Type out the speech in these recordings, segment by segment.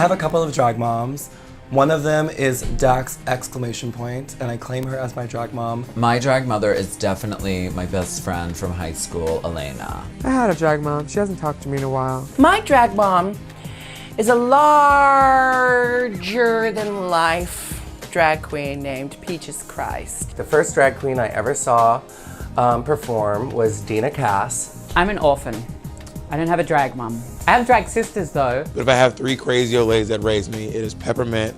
have a couple of drag moms. One of them is Dax ! And I claim her as my drag mom. My drag mother is definitely my best friend from high school, Elena. I had a drag mom. She hasn't talked to me in a while. My drag mom is a larger-than-life drag queen named Peaches Christ. The first drag queen I ever saw perform was Dina Cass. I'm an orphan. I don't have a drag mom. I have drag sisters though. But if I have three crazy old ladies that raised me, it is Peppermint,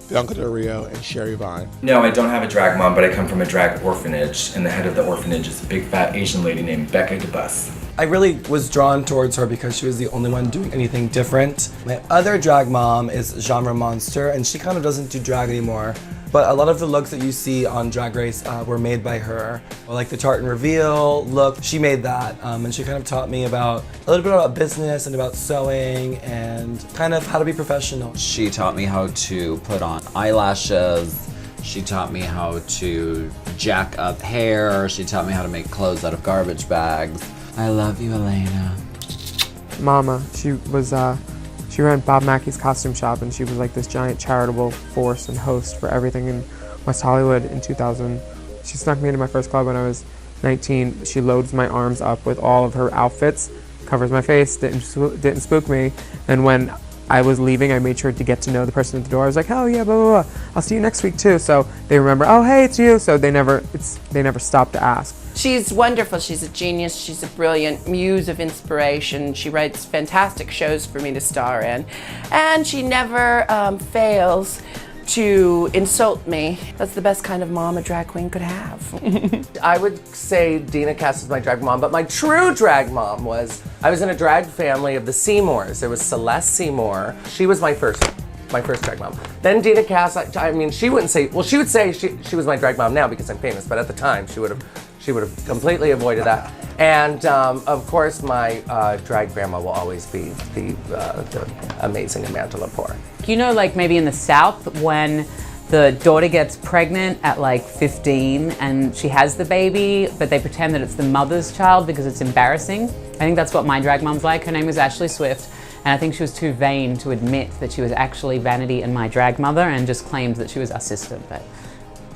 Bianca Del Rio, and Sherry Vine. No, I don't have a drag mom, but I come from a drag orphanage, and the head of the orphanage is a big fat Asian lady named Becca DeBus. I really was drawn towards her because she was the only one doing anything different. My other drag mom is Genre Monster, and she kind of doesn't do drag anymore. But a lot of the looks that you see on Drag Race were made by her. Like the tartan reveal look, she made that. And she kind of taught me about a little bit about business and about sewing and kind of how to be professional. She taught me how to put on eyelashes. She taught me how to jack up hair. She taught me how to make clothes out of garbage bags. I love you, Elena. Mama, she ran Bob Mackey's costume shop, and she was like this giant charitable force and host for everything in West Hollywood in 2000. She snuck me into my first club when I was 19. She loads my arms up with all of her outfits, covers my face, didn't spook me. And when I was leaving, I made sure to get to know the person at the door. I was like, oh yeah, blah, blah, blah. I'll see you next week too. So they remember, oh hey, it's you. So they never stopped to ask. She's wonderful. She's a genius. She's a brilliant muse of inspiration. She writes fantastic shows for me to star in. And she never fails to insult me. That's the best kind of mom a drag queen could have. I would say Dina Cass is my drag mom, but my true drag mom was, I was in a drag family of the Seymours. There was Celeste Seymour. She was my first drag mom. Then Dina Cass, I mean, she wouldn't say, well, she would say she was my drag mom now because I'm famous, but at the time she would have completely avoided that. And of course, my drag grandma will always be the amazing Amanda Lepore. You know, like maybe in the South when the daughter gets pregnant at like 15 and she has the baby, but they pretend that it's the mother's child because it's embarrassing. I think that's what my drag mom's like. Her name was Ashley Swift, and I think she was too vain to admit that she was actually Vanity and my drag mother and just claimed that she was our sister, but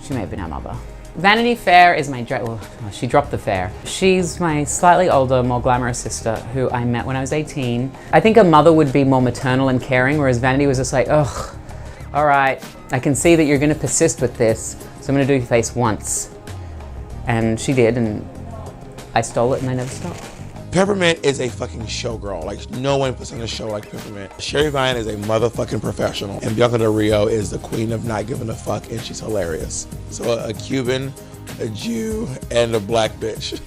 she may have been our mother. Vanity Fair is my drag, well, she dropped the fair. She's my slightly older, more glamorous sister who I met when I was 18. I think a mother would be more maternal and caring, whereas Vanity was just like, ugh, all right, I can see that you're gonna persist with this, so I'm gonna do your face once. And she did, and I stole it and I never stopped. Peppermint is a fucking showgirl. Like, no one puts on a show like Peppermint. Sherry Vine is a motherfucking professional. And Bianca Del Rio is the queen of not giving a fuck, and she's hilarious. So a Cuban, a Jew, and a black bitch.